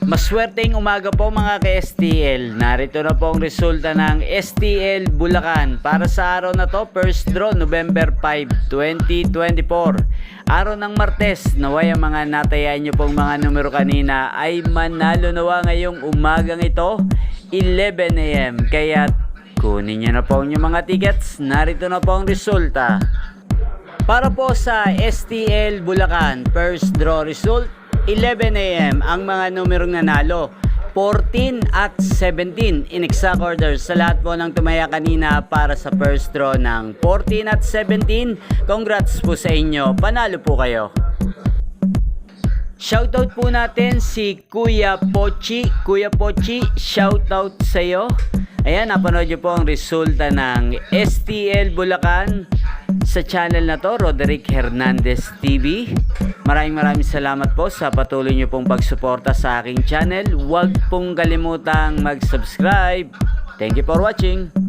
Maswerteng umaga po mga ka-STL. Narito na po ang resulta ng STL Bulacan para sa araw na to, first draw November 5, 2024. Araw ng Martes, naway ang mga natayaan nyo pong mga numero kanina ay manalo nawa ngayong umagang ito, 11 AM. Kaya kunin nyo na po ang inyong mga tickets. Narito na po ang resulta. Para po sa STL Bulacan, first draw result, 11 AM ang mga numerong nanalo, 14 at 17 in exact order sa lahat po ng tumaya kanina para sa first draw ng 14 at 17. Congrats po sa inyo, panalo po kayo. Shoutout po natin si Kuya Pochi. Kuya Pochi, shoutout sa iyo. Ayan, napanood nyo po ang resulta ng STL Bulacan sa channel na to, Roderick Hernandez TV. Maraming salamat po sa patuloy nyo pong pagsuporta sa aking channel. Huwag pong kalimutang mag-subscribe. Thank you for watching.